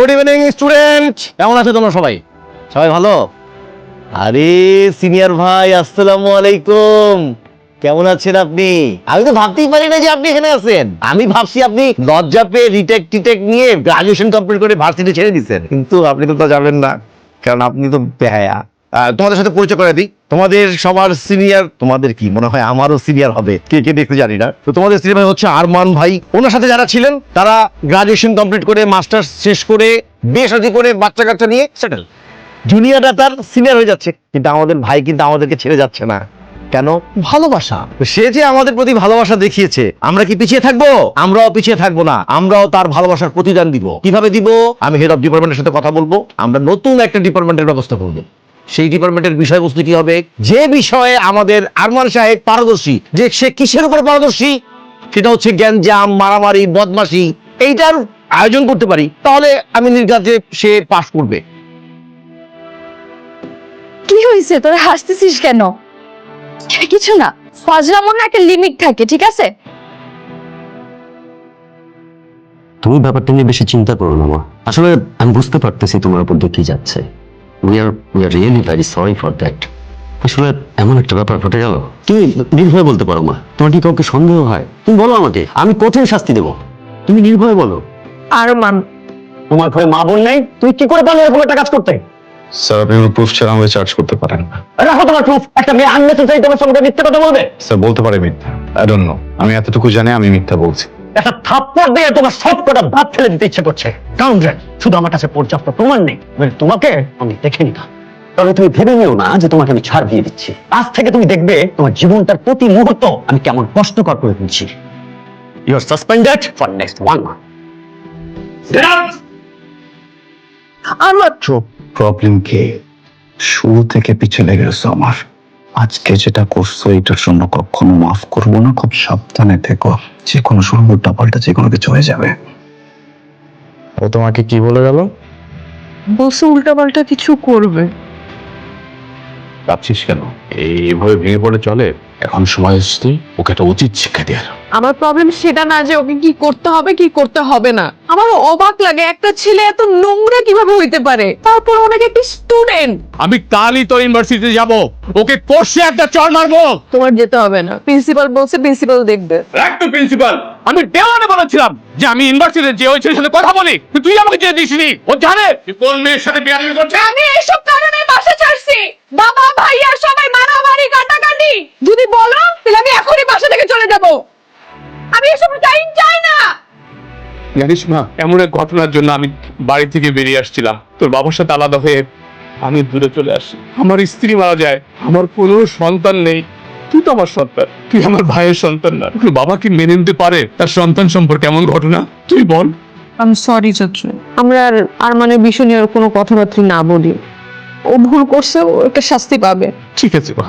Good evening student, কেমন আছো তোমরা সবাই? সবাই ভালো? আরে সিনিয়র ভাই, আসসালামু আলাইকুম। কেমন আছেন আপনি? আমি তো ভাবতেই পারি না যে আপনি এখানে আছেন। আমি ভাবছি আপনি লজ্জা পেয়ে রিটেক টিটেক নিয়ে গ্রাজুয়েশন কমপ্লিট করে ভার্সিটি ছেড়ে দিচ্ছেন, কিন্তু আপনি তো তা যাবেন না, কারণ আপনি তো বেহায়া। তোমাদের সাথে পরিচয় করে দিই, তোমাদের সবার সিনিয়র, তোমাদের কি মনে হয় আমারও সিনিয়র হবে, কে কে দেখতে জানি না। তো তোমাদের সিনিয়র হচ্ছে আরমান ভাই। ওনার সাথে যারা ছিলেন তারা গ্রাজুয়েশন কমপ্লিট করে মাস্টার্স শেষ করে বিয়ে শাদী করে বাচ্চা কাচ্চা নিয়ে সেটেল। জুনিয়ররা তার সিনিয়র হয়ে যাচ্ছে, কিন্তু আমাদের ভাই কিন্তু আমাদেরকে ছেড়ে যাচ্ছে না। কেন? ভালোবাসা। সে যে আমাদের প্রতি ভালোবাসা দেখিয়েছে, আমরা কি পিছিয়ে থাকবো? আমরাও পিছিয়ে থাকবো না, আমরাও তার ভালোবাসার প্রতিদান দিব। কিভাবে দিব? আমি হেড অফ ডিপার্টমেন্টের সাথে কথা বলবো, আমরা নতুন একটা ডিপার্টমেন্টের ব্যবস্থা করবো। সেই ডিপার্টমেন্টের বিষয়বস্তু কি হবে? যে বিষয়ে আমাদের আরমান সাহেব পারদর্শী, যে সে কিসের উপর পারদর্শী, সেটা হচ্ছে গ্যাঞ্জাম, মারামারি, বদমাশি। এইটার আয়োজন করতে পারি, তাহলে আমি নির্ঘাত যে সে পাস করবে। কি হয়েছে, তোরা হাসতেছিস কেন? কিছু না, ফাজলামোর না একটা লিমিট থাকে, ঠিক আছে? তুমি ব্যাপারটা নিয়ে বেশি চিন্তা করো না মা। আসলে আমি বুঝতে পারতেছি তোমার উপর দিয়ে কি যাচ্ছে। We are really very sorry for that. আসলে এমন একটা ব্যাপার ঘটে গেল, তুমি নির্ভয়ে বলতে পারো মা। তোমার কি কাউকে সন্দেহ হয়? তুমি বলো আমাকে, আমি কঠিন শাস্তি দেবো। তুমি নির্ভয়ে বলো। আরমান, তোমার ঘরে মা বোন নেই, তুই কি করে পারলে এরকম একটা কাজ করতে? স্যার আপনি কোনো প্রুফ ছাড়া আমাকে চার্জ করতে পারেন না। রাখো তোমার প্রুফ। একটা মেয়ে আননেসেসারি তোমার সঙ্গে মিথ্যে কথা বলবে? স্যার বলতে পারে মিথ্যা, আই ডোন্ট নো। আমি এতটুকু জানি আমি মিথ্যা বলছি। একটা থাপ্পড় দিয়ে তোমার সব কটা দাঁত ফেলে দিতে ইচ্ছে করছে। কাউন্টার, শুধু আমার কাছে পর্যাপ্ত প্রমাণ নেই, তোমাকে আমি দেখিনি না। তাহলে তুমি ভেবে নিও না যে তোমাকে আমি ছাড় দিয়ে দিচ্ছি। আজ থেকে তুমি দেখবে তোমার জীবনটার প্রতি মুহূর্ত আমি কেমন কষ্টকর করে দিচ্ছি। You are suspended for next 1 month. Get out. আমার প্রবলেম কি? শুরু থেকে পিছনে গেছো আমার। আজকে যেটা করছো এটার জন্য কখনো মাফ করবো না। খুব সাবধানে থেকো, যে কোনো সময় উল্টা পাল্টা যে কোনো কিছু হয়ে যাবে। ও তোমাকে কি বলে গেল? বলছে উল্টাপাল্টা কিছু করবে। কাঁদছিস কেন? এইভাবে ভেঙে পড়ে চলে? এখন সময় এসেছে ওকে একটা উচিত শিক্ষা দেওয়ার। আমার প্রবলেম সেটা না যে ওকে কি করতে হবে কি করতে হবে না। আমার অবাক লাগে একটা ছেলে এত নোংরা কিভাবে হইতে পারে, তারপর অনেক একটি স্টুডেন্ট। আমি কালই তোর ইউনিভার্সিটিতে যাব, ওকে কোর্সে একটা চড় মারবো। তোমার যেতে হবে না, প্রিন্সিপাল বলছে প্রিন্সিপাল দেখবে। একটু প্রিন্সিপাল, আমি দেওয়ানে বলেছিলাম যে আমি ইউনিভার্সিটিতে যে ওই ছেলের সাথে কথা বলি, তুই আমাকে যেতে দিসনি। ও জানে তুই কোন মেয়ের সাথে বিয়ে করছিস। আমি এসব কারণে বাসা ছাড়ছি। বাবা ভাইয়া সবাই মারামারি কাটাকাটি। যদি বলো তাহলে আমি এখনই বাসা থেকে চলে যাব। আমি এসব টাইম চাই না। জানিস মা, এমন এক ঘটনার জন্য আমি বাড়ি থেকে বেরিয়ে আসছিলাম, তোর বাবার সাথে আলাদা হয়ে আমি দূরে চলে আসি। আমার স্ত্রী মারা যায়, আমার কোনো সন্তান নেই। তুই তো আমার সন্তান, তুই আমার ভাইয়ের সন্তান না। বাবা কি মেনে নিতে পারে তার সন্তান সম্পর্কে এমন ঘটনা? তুই বল। আমি সরি চাচু, আমরা আর আরমানের বিষয় নিয়ে কোনো কথাবার্তা না বলি। ও ভুল করছে, ও একটা শাস্তি পাবে। ঠিক আছে মা।